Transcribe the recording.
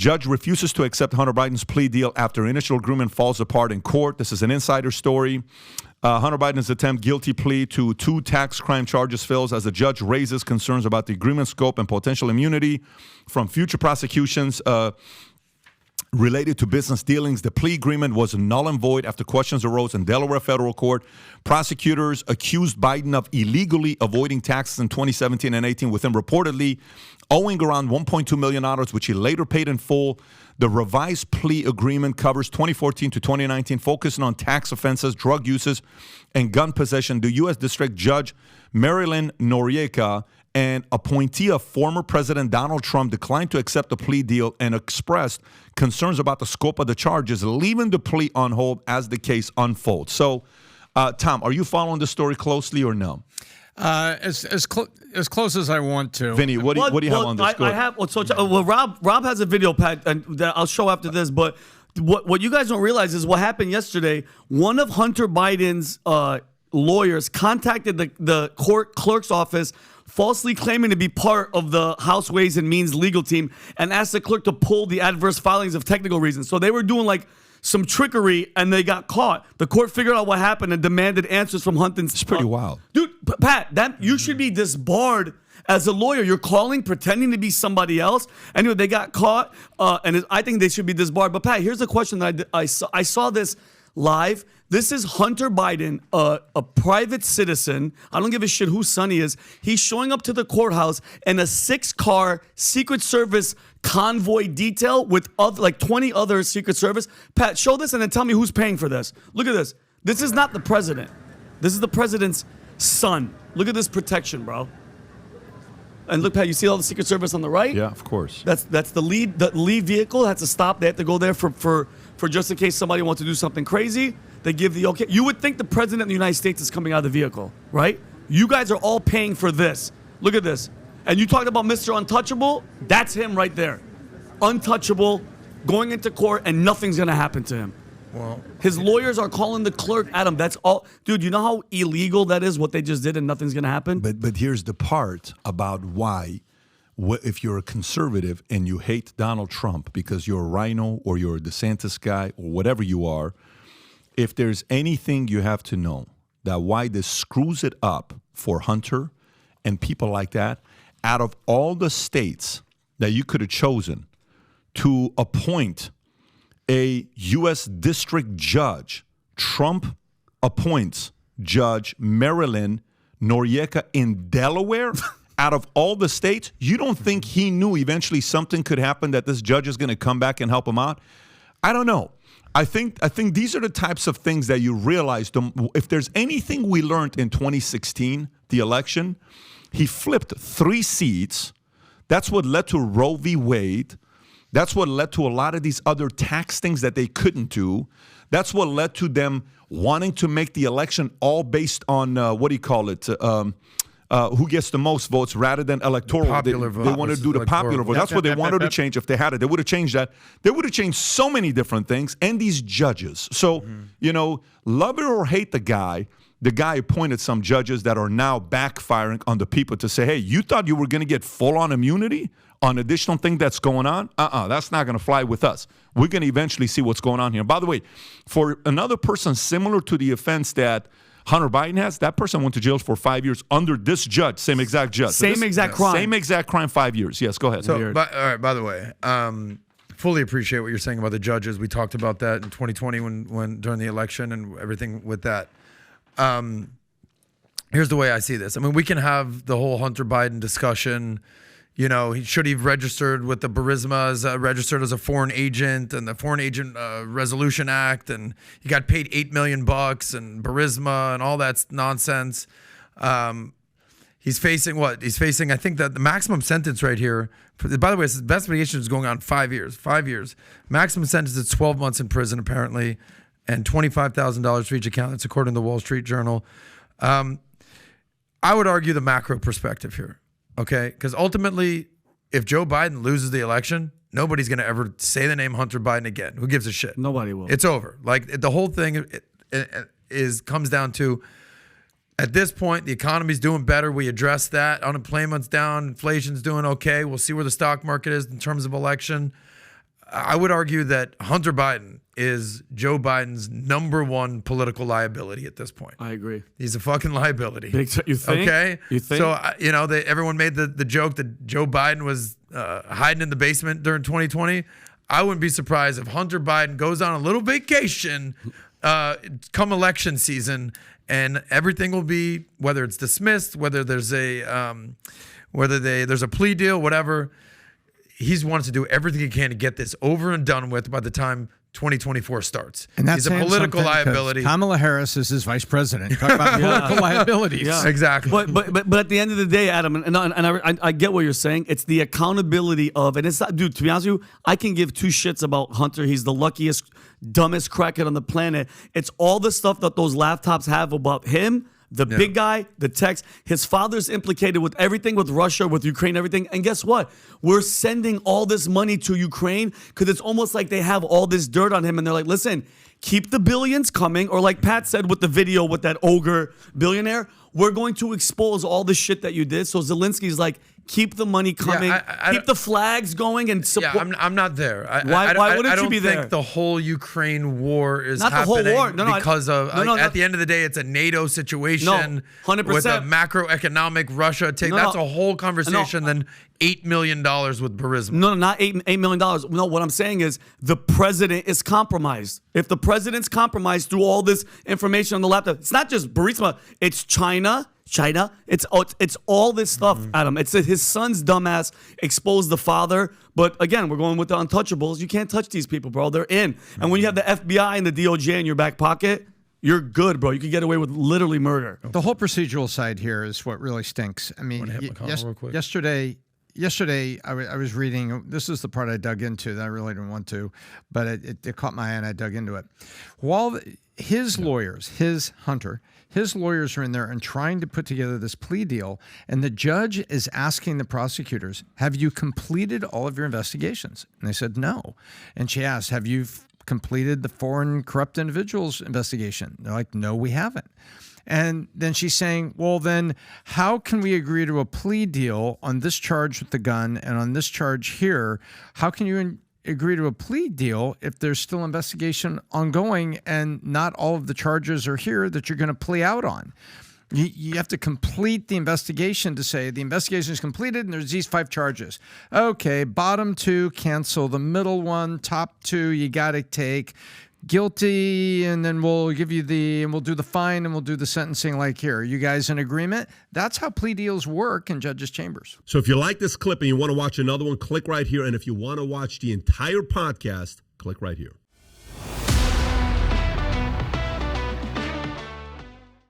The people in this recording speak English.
Judge refuses to accept Hunter Biden's plea deal after initial agreement falls apart in court. This is an insider story. Hunter Biden's guilty plea to 2 tax crime charges fails as the judge raises concerns about the agreement scope and potential immunity from future prosecutions related to business dealings. The plea agreement was null and void after questions arose in Delaware federal court. Prosecutors accused Biden of illegally avoiding taxes in 2017 and 18, with him reportedly owing around $1.2 million, which he later paid in full. The revised plea agreement covers 2014 to 2019, focusing on tax offenses, drug uses, and gun possession. The U.S. District Judge Marilyn Noriega, an appointee of former President Donald Trump, declined to accept the plea deal and expressed concerns about the scope of the charges, leaving the plea on hold as the case unfolds. So, Tom, are you following the story closely or no? As close as I want to. Vinny, what do you have on this? I have. Rob has a video, Pat, and that I'll show after this. But what you guys don't realize is what happened yesterday. One of Hunter Biden's lawyers contacted the court clerk's office, falsely claiming to be part of the House Ways and Means legal team, and asked the clerk to pull the adverse filings of technical reasons. So they were doing like some trickery, and they got caught. The court figured out what happened and demanded answers from Hunting's. It's pretty wild. Dude, Pat, you should be disbarred as a lawyer. You're calling, pretending to be somebody else. Anyway, they got caught, and I think they should be disbarred. But, Pat, here's a question that I saw this live. This is Hunter Biden, a private citizen. I don't give a shit whose son he is. He's showing up to the courthouse in a 6-car Secret Service convoy detail with like 20 other Secret Service. Pat, show this and then tell me who's paying for this. Look at this. This is not the president. This is the president's son. Look at this protection, bro. And look, Pat, you see all the Secret Service on the right? Yeah, of course. That's the lead vehicle has to stop. They have to go there for just in case somebody wants to do something crazy. They give the okay. You would think the president of the United States is coming out of the vehicle, right? You guys are all paying for this. Look at this. And you talked about Mr. Untouchable? That's him right there. Untouchable, going into court, and nothing's going to happen to him. Well, his lawyers are calling the clerk at him. That's all. Dude, you know how illegal that is, what they just did, and nothing's going to happen? But here's the part about why, if you're a conservative and you hate Donald Trump because you're a rhino or you're a DeSantis guy or whatever you are, if there's anything you have to know, that why this screws it up for Hunter and people like that, out of all the states that you could have chosen to appoint a U.S. district judge, Trump appoints Judge Marilyn Noriega in Delaware. Out of all the states, you don't think he knew eventually something could happen, that this judge is going to come back and help him out? I don't know. I think these are the types of things that you realize. If there's anything we learned in 2016, the election, he flipped 3 seats. That's what led to Roe v. Wade. That's what led to a lot of these other tax things that they couldn't do. That's what led to them wanting to make the election all based on, who gets the most votes rather than electoral. Popular vote. They wanted to do the popular vote. That's what they wanted to change if they had it. They would have changed that. They would have changed so many different things. And these judges. So, love it or hate the guy appointed some judges that are now backfiring on the people to say, hey, you thought you were going to get full-on immunity on additional thing that's going on? That's not going to fly with us. We're going to eventually see what's going on here. By the way, for another person similar to the offense that Hunter Biden has, that person went to jail for 5 years under this judge, same exact judge. Same exact crime. Same exact crime, 5 years. Yes, go ahead. So, all right, by the way, fully appreciate what you're saying about the judges. We talked about that in 2020 when during the election and everything with that. Here's the way I see this. I mean, we can have the whole Hunter Biden discussion. Should he have registered with the Burisma as registered as a foreign agent, and the Foreign Agent Resolution Act, and he got paid $8 million and Burisma and all that nonsense. He's facing what? He's facing, I think, that the maximum sentence right here. By the way, his investigation is going on 5 years. 5 years. Maximum sentence is 12 months in prison, apparently, and $25,000 for each account. That's according to the Wall Street Journal. I would argue the macro perspective here. Okay, because ultimately, if Joe Biden loses the election, nobody's going to ever say the name Hunter Biden again. Who gives a shit? Nobody will. It's over. Like, the whole thing comes down to, at this point, the economy's doing better. We address that. Unemployment's down. Inflation's doing okay. We'll see where the stock market is in terms of election. I would argue that Hunter Biden is Joe Biden's #1 political liability at this point. I agree. He's a fucking liability. You think? Okay. You think? So everyone made the joke that Joe Biden was hiding in the basement during 2020. I wouldn't be surprised if Hunter Biden goes on a little vacation come election season, and everything will be, whether it's dismissed, whether there's a there's a plea deal, whatever. He's wanted to do everything he can to get this over and done with by the time 2024 starts. And that's he's a political liability. Kamala Harris is his vice president. Talk about political liabilities. Yeah. Exactly. But at the end of the day, Adam, and I get what you're saying. It's the accountability of, and it's not, dude, to be honest with you, I can give two shits about Hunter. He's the luckiest, dumbest crackhead on the planet. It's all the stuff that those laptops have about him. The big guy, the text, his father's implicated with everything with Russia, with Ukraine, everything. And guess what? We're sending all this money to Ukraine because it's almost like they have all this dirt on him. And they're like, listen, keep the billions coming. Or like Pat said with the video with that ogre billionaire, we're going to expose all the shit that you did. So Zelensky's like, keep the money coming, keep the flags going, and support. Yeah, I'm not there. Why wouldn't you be there? I don't think the whole Ukraine war is Not happening the whole war. No, because of. No, at the end of the day, it's a NATO situation. No, 100%. With a macroeconomic Russia take. That's a whole conversation. Than $8 million with Burisma. No, not $8 million. No, what I'm saying is the president is compromised. If the president's compromised through all this information on the laptop, it's not just Burisma. It's China. It's all this stuff, Adam. It's that his son's dumbass exposed the father. But again, we're going with the untouchables. You can't touch these people, bro. They're in. And when you have the FBI and the DOJ in your back pocket, you're good, bro. You can get away with literally murder. The whole procedural side here is what really stinks. I mean, yesterday I was reading. This is the part I dug into that I really didn't want to, but it caught my eye and I dug into it. While his lawyers, his lawyers are in there and trying to put together this plea deal, and the judge is asking the prosecutors, have you completed all of your investigations? And they said no. And she asked, have you completed the foreign corrupt individuals investigation? They're like, no, we haven't. And then she's saying, well, then how can we agree to a plea deal on this charge with the gun and on this charge here? How can you agree to a plea deal if there's still investigation ongoing and not all of the charges are here that you're going to plea out on? You have to complete the investigation to say the investigation is completed and there's these 5 charges. Okay, bottom 2, cancel. The middle one, top 2, you got to take. Guilty, and then we'll give you and we'll do the fine and we'll do the sentencing like here. You guys in agreement? That's how plea deals work in judges' chambers. So if you like this clip and you want to watch another one, click right here. And if you want to watch the entire podcast, click right here.